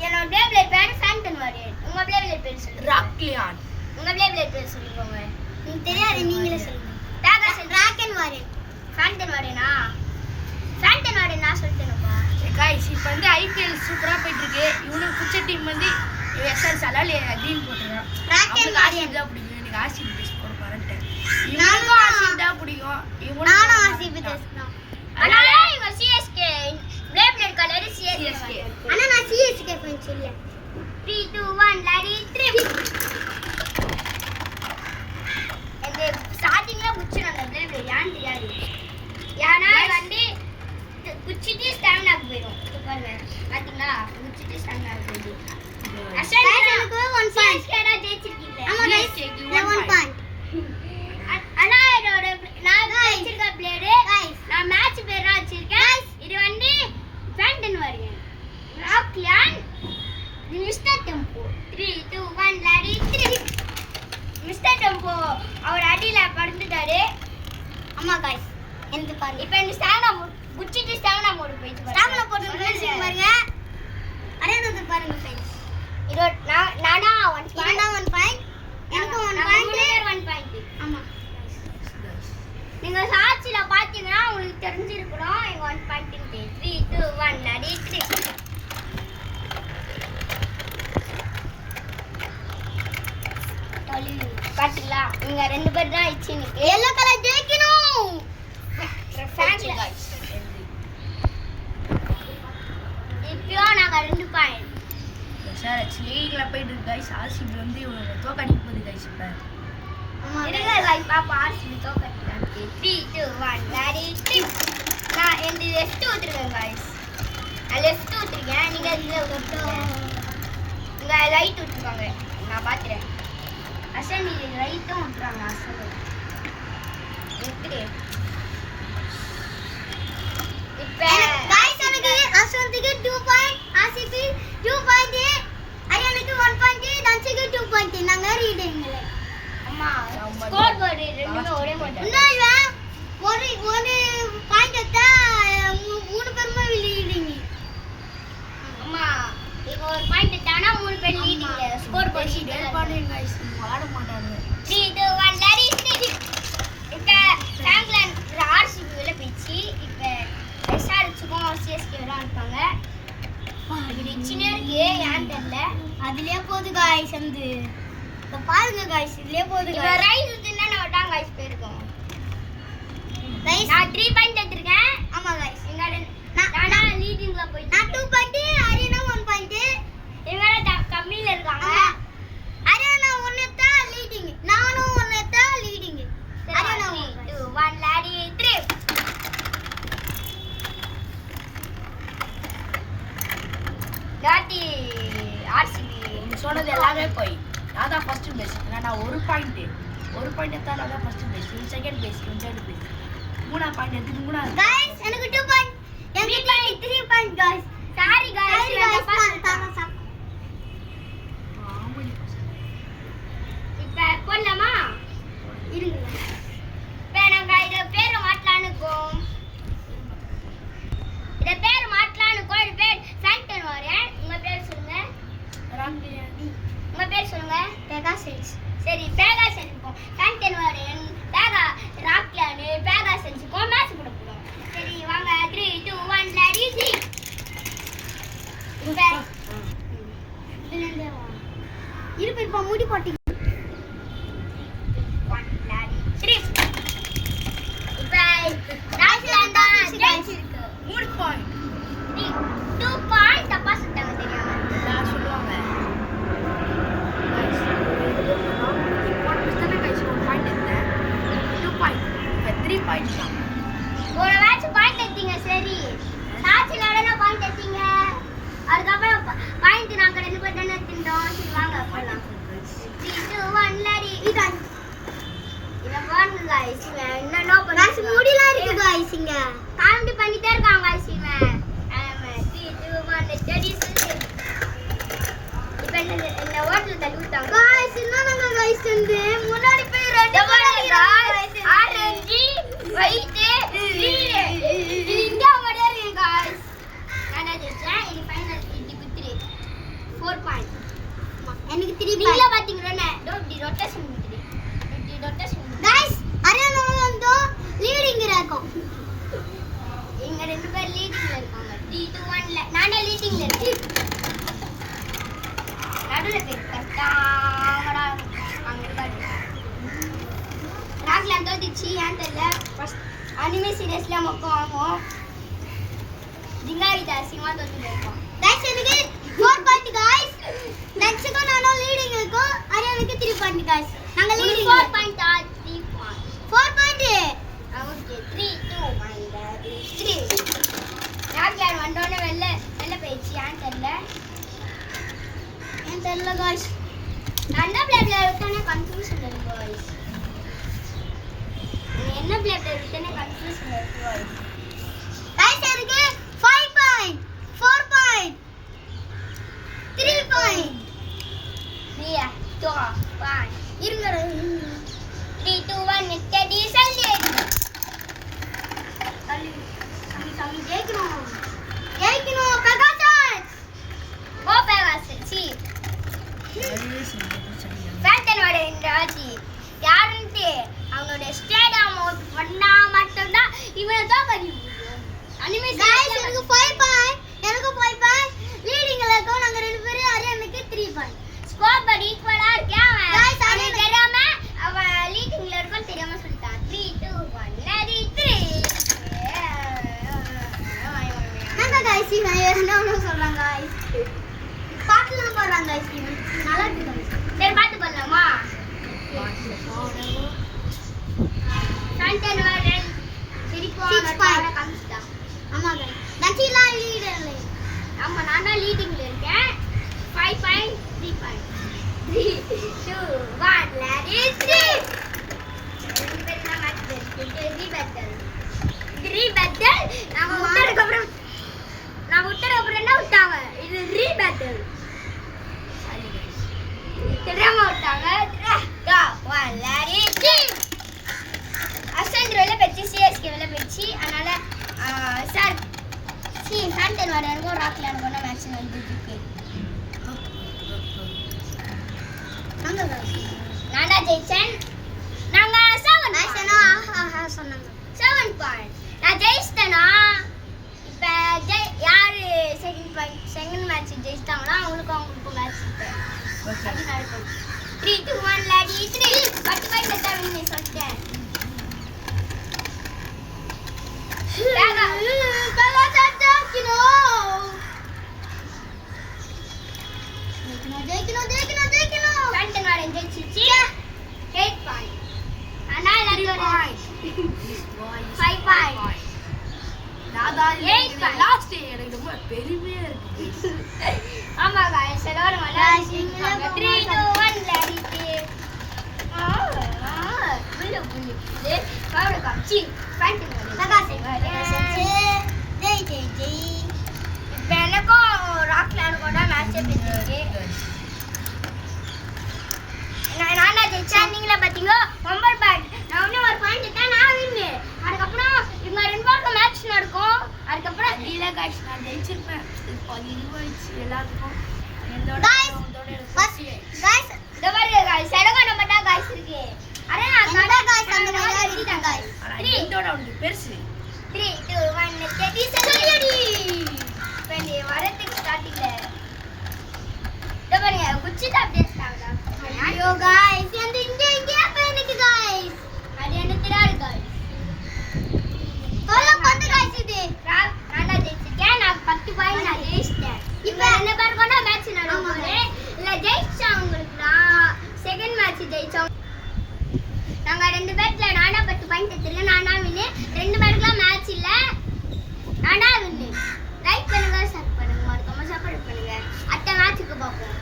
என்னோட பேப்ளேட் பேர் ஃபேண்டன் வாரியர். உங்க பேப்ளேட் பேர் சொல்லுங்க. ராக்லியான். உங்க பேப்ளேட் பேர் சொல்லுங்க. எனக்கு தெரியாது, நீங்களே சொல்லுங்க. பேகாசன் ராக்கன் வாரியர். ஃபேண்டன் வாரியனா? ஃபேண்டன் வாரியர் நான் சொல்லிட்டேனப்பா. गाइस இப்போ வந்து ஐபிஎல் சூப்பரா போயிட்டு இருக்கு. இவனுக்கு பிடிச்ச டீம் வந்து எஸ்ஆர் சலால் கிரீன் போட்டுறான். ராக்கன் வாரியர் தான் பிடிக்கும். எனக்கு ஆர்சிபி டெஸ்ட் போட பாருங்க. இவனுக்கு ஆர்சிபி தான் பிடிக்கும். நானும் ஆர்சிபி டெஸ்ட் தான். அதனால இவங்க சிஎஸ்கே பேப்ளேட் கலர் சிஎஸ்கே. ஆனா நான் சிஎஸ்கே ஃபேன் இல்ல. 3 2 1 லாரி ட்ரிப். இந்த ஸ்டார்டிங்ல புடிச்சறாங்க பேப்ளேட் யான் தெரியாது. யானா வந்து குச்சிட்டு ஸ்டாமினாக்கு போயிடும். பாருங்க பாத்தீங்களா, குச்சிட்டு ஸ்டாமினாக்கு போயிடும். எனக்கு 1 பாயிண்ட் கேடா ஜெயிச்சிருக்கீங்க. ஆமா गाइस 1 பாயிண்ட். ஆனா என்னோட நான் ஜெயிச்சிருக்க பிளேயர் गाइस நான் மேட்ச் பேரா வச்சிருக்கேன். இது வந்து ஃபேண்டன் வாரியர். ராக்லியான் mister tempo. 3 2 1 lorry trip. Mister tempo அவர் அடியில படுத்துட்டாரு. ஆமா गाइस எனக்கு பாருங்க. இப்போ இந்த ஸ்டாமினா குச்சிட்டு ஸ்டாமினா மோட் போயிட்டு பாருங்க. ஸ்டாமினா போட்டு பேசிங்க பாருங்க. அரேனது பாருங்க गाइस. இது நானா 1 பாயிண்ட். எனக்கு 1 பாயிண்ட். 1 பாயிண்ட். ஆமா. நீங்க சாட்சில பாத்தீங்கன்னா உங்களுக்கு தெரிஞ்சிருக்கணும். இங்க 1 பாயிண்ட் இருக்கு. 3 2 1 லாரி ட்ரிப். பாத்தீங்களா, நீங்க 2 பேர் தான் இச்சிங்க. எல்லோ கலர் ஜெயிக்கணும். ஃபேன்ல गाइस இப்போ நாங்க 2 பாயிண்ட். சார் லீக்ல போயிட்டு இருக்கு गाइस. ஆர்சிபி வந்து இவங்க தோக்கடிக்க போகுது गाइस இப்ப. ஆமா இருங்க गाइस பாப்பா ஆர்சிபி தோக்கடிட்டாங்க. 3 2 1 lorry trip. நான் இந்த லெஃப்ட் ஊத்துறேன் गाइस. நான் லெஃப்ட் ஊத்துறேன். நீங்க இதுல ஊத்துங்க. இங்க ரைட் ஊத்துவாங்க. நான் பாத்துறேன். அசன் நீ ரைட்டும் ஊத்துறாங்க. அசன் ஊத்துறே. இப்ப गाइस எனக்கு அஸ்வந்திக்கு 2 பாயிண்ட், ஆசிபி 2 பாயிண்ட், அரியனுக்கு 1 பாயிண்ட், தன்சிக்கு 2 பாயிண்ட். நாங்க ரீடிங்ல. அம்மா ஸ்கோர் போர்டு ரெண்டுமே ஒரே மாதிரி. இன்னொரு ஒரு பாயிண்ட் எடுத்தா 3 பேருமே லீடிங். அம்மா இப்போ ஒரு பாயிண்ட் தானா 3 பேர் லீடிங்ல ஸ்கோர் போர்டு டேல் பாருங்க गाइस விளையாட மாட்டாங்க. 3 2 1 லாரி ட்ரிப். இப்ப சாங்க்லன் ஆர்சிபி வெளிய போயிச்சு. இப்ப எஸ்ஆர்ஹெச்க்கும் சிஎஸ்கே தான் இருப்பாங்க. இது சின்ன இருக்கு ஏன் தெரியல. அதுலயே போகுது गाइस வந்து. இப்ப பாருங்க गाइस இதுலயே போகுது இப்ப गाइस. ரைட் ஊத்துனா நான் தான் गाइस போயிருக்கோம். गाइस நான் 3 பாயிண்ட் எடுத்துர்க்கேன். ஆமா गाइस. நானா லீடிங்ல போயிட்டேன். நான் 2 பாயிண்ட், அரியனா 1 பாயிண்ட். இவங்க கம்மியில இருக்காங்க. அரியனா 1 எடுத்தா லீடிங். நானும் 1 எடுத்தா லீடிங். அரியனா 3 2 1 லாரி ட்ரிப். டாட்டி ஆர்சிபி நீ சொன்னது எல்லாமே போய். நான் தான் ஃபர்ஸ்ட் பேஸ். நான் 1 பாயிண்ட் எடுத்தா நான் தான் ஃபர்ஸ்ட் பேஸ். நீ செகண்ட் பேஸ், நீ தேர்ட் பேஸ். 3 பாயிண்ட் எடுத்து 3 गाइस எனக்கு 2 பாயிண்ட். எனக்கு 3 பாயிண்ட் गाइस. சாரி गाइस நான் ஃபர்ஸ்ட் இப்ப போடலாமா? இருங்க. இப்ப நாங்க இத பேரை மாத்தலாம்னு இருக்கோம். இத பேர் மாத்தலாம்னு இருக்கோம். இது பேர் ஃபேண்டன் வாரியர். உங்க பேர் சொல்லுங்க. ராக்லியான். உங்க பேர் சொல்லுங்க. பெகாசஸ். சரி பேகாசன் இருக்கும். ஃபேண்டன் வாரியர் பேகா ராக்லியான் பேகாசன்ஸ்க்கு மேட்ச் போட போறோம். சரி வாங்க 3 2 1 லாரி ட்ரிப். இப்ப மூடி போட்டு 1 லாரி ட்ரிப். இப்ப ராக்லியான் தான் ஜெயிச்சிருக்கு. 3 பாயிண்ட் 2 பாயிண்ட் தப்பா சொல்லிட்டாங்க தெரியாம. நான் சொல்லுவாங்க. गाइस 1 பாயிண்ட் எடுத்தேன். 2 பாயிண்ட். இப்ப 3 பாயிண்ட் தான். ஒரு மேட்ச் பாயிண்ட் எடுத்தீங்க. சரி சாட்சில உடனே பாயிண்ட் எடுத்தீங்க. அதுக்கப்புறம் பாயிண்ட் நாங்க 2 பேர் தானே எடுத்துட்டோம். சரி வாங்க போலாம். 3 2 1 லாரி இதான். இத பாருங்க गाइस. இவன் என்னன்னோ गाइस பண்ணி மூடிலாம் இருக்கு गाइस இங்க. காமெடி பண்ணிட்டே இருக்காங்க गाइस இவன். 3 2 1 ஸ்டடி சொல்லு. இப்போ இந்த ஹோட்டல்ல தள்ளி விட்டாங்க. गाइस என்னங்க गाइस வந்து முன்னாடி போய் 2 गाइस ஆரஞ்சு ஒயிட் கிரீன் இங்க ஓடியாரு गाइस. நான் ஜெயிச்சேன். இது ஃபைனல் இது குத்திரி. நீங்களே பாத்தீங்கன்னா ரொட்டேஷன் गाइस அரியானா வந்து லீடிங்ல இருக்கும். இங்க ரெண்டு பேர் லீடிங்ல இருக்காங்க. 3 2 1 ல நானே லீடிங்ல இருக்கேன். நடுவுல பேர் கரெக்டாங்கடா அங்க இருக்காரு. ராக்ல தோதிச்சி ஏன் தெரியல. ஃபர்ஸ்ட் அனிமே சீரியஸ்ல மொக்க வாங்குவோம். ஜிங்காரி தாசிமா தோத்து இருக்கோம். गाइस எனக்கு 4 பாயிண்ட் गाइस. நெக்ஸ்ட்க்கு நானோ லீடிங் இருக்கும். அரியானுக்கு 3 பாயிண்ட் गाइस. நாங்க leading 4 point 3 point 4 point. Okay 3 2 1 3 ராக்ல வந்தோனே வெல்ல பேசி ஏன் தெரியல. ஏன் தெரியல गाइस. நான் என்ன பிளேட்ல இருக்கேனே கன்ஃபியூஷன் இருக்கு गाइस. என்ன பிளேட்ல இருக்கேனே கன்ஃபியூஷன் இருக்கு गाइस. गाइस எனக்கு 5 பாயிண்ட் 4 பாயிண்ட் 3 பாயிண்ட். நீயா தோ பாய் இருங்க 3 2 1 டெடி சல்லி சல்லி ஜெயிக்கணும் பெகாசஸ். ஓ பேவாஸ் சி ஃபேண்டன் வர இன்றாச்சி யாருன்ட்டு அவங்களோட ஸ்டேடியம் அவுட் பண்ணா மட்டும்தான் இவனை தான் பண்ணி அனிமே गाइस எனக்கு 5 பாயிண்ட். எனக்கு 5 பாயிண்ட். லீடிங்ல இருக்கோம் நாங்க ரெண்டு பேரும். அரியானுக்கு 3 பாயிண்ட். ஸ்கோர் படி ஈக்குவலா இருக்கே அவன் Guys, அவனுக்கு தெரியாம அவன் லீடிங்ல இருக்கும் தெரியாம சொல்லிட்டான் 3 2 1 ரெடி 3 நாங்க गाइस நான் என்ன சொல்றேன் गाइस. பாட்டுல போறாங்க गाइस. நல்லா இருக்கு guys. சரி பாத்து பண்ணலாமா ஃபேண்டன் வர சிரிப்போம் 6 point. காமிச்சிட்டா ஆமா गाइस. நச்சிலா லீடர்ல. ஆமா நான் தான் லீடிங்ல இருக்கேன் 5 பாயிண்ட் 3 பாயிண்ட் 3 2 1 ரெடி 3 ரெண்டு பேரும் தான் மேட்ச் இருக்கு ரீ பேட்டல் நாம விட்டதுக்கு அப்புறம் என்ன விட்டாங்க இது ரீ பேட்டல் தெரியாம விட்டாங்க 1 ரெடி 3 அசென்ட்ரோல பெச்சி சிஎஸ்கேல பெச்சி அதனால சார் ஃபேண்டன் வர எனக்கு ராக்ல எனக்கு மேட்ச் நடந்துருக்கு நாங்க गाइस. நானா ஜெயிச்சேன் நாங்க 7 गाइस பாயிண்ட் என்ன ஆஹா சொன்னாங்க. 7 பாயிண்ட் நான் ஜெயிச்சிட்டேனா இப்ப யாரு செகண்ட் மேட்ச் ஜெயிச்சிட்டாங்களோ அவங்களுக்கு மேட்ச் அது நடக்கும் 3 2 1 லாடி 3 10 பாயிண்ட் எடுத்தாங்க நீ சொல்லிட்டேன் ஜெயிக்கணும். ஃபேண்டன் வர ஜெயிச்சிச்சு 8 பாயிண்ட் ஆனா எல்லாரும் 5 பாயிண்ட் Eight point. லாஸ்ட் எனக்கு ரொம்ப பெருமையா இருக்கு. ஆமா गाइस எல்லாரும் Guys, விளையாடிட்டு நீங்களே இருக்காங்க. போக 3 2 1 விளையாடிட்டு புல்லு பாவட காச்சி ஃபேண்டன் ஜெய். இப்போ எனக்கும் ராக்லான் கூட மேட்ச் போயிருக்கு நானா ஜெயிச்சேன் நீங்களே பார்த்தீங்க 9 பாயிண்ட் நான் இன்னும் ஒரு பாயிண்ட் எடுத்தேன் நான் வின்னு அதுக்கப்புறம் இவங்க ரெண்டு பேருக்கும் மேட்ச் நடக்கும் அதுக்கப்புறம் இல்ல गाइस நான் ஜெயிச்சிருப்பேன். இப்போ இன்வாய்ஸ் எல்லாத்துக்கும் Guys, Guys, இந்த மாதிரி गाइस எனக்கு நம்ம தான் गाइस இருக்கு அரே என்னடா guys அந்த மாதிரி அடிட்டாங்க guys. இதோட வந்து பெருசு 3 2 1 ரெடி சொல்லிடி பண்ணி வரதுக்கு ஸ்டார்டிங்ல இந்த பாருங்க குச்சி தான் அப்படியே ஸ்டார்ட் ஆகும் ஐயோ guys இந்த இங்க எனக்கு guys. அது என்ன தெரியாது गाइस சொல்ல பண்ணு guys இது. நானா ஜெயிச்சிட்டேன் நான் 10 பாயிண்ட் நான் ஜெயிச்சிட்டேன் இப்போ என்ன பேருக்குனா மேட்ச் நடக்கும் இல்ல ஜெயிச்சவங்களுக்கு தான் செகண்ட் மேட்ச் ஜெயிச்சோம் நாங்க ரெண்டு பேர்ல நானா 10 பாயிண்ட் எடுத்தல நானா வின்னு ரெண்டு பேருக்குலாம் மேட்ச் இல்ல நானா வின்னு லைக் பண்ணுங்க ஷேர் பண்ணுங்க மறக்காம சப்ஸ்கிரைப் பண்ணுங்க அடுத்த மேட்ச்சுக்கு பார்ப்போம்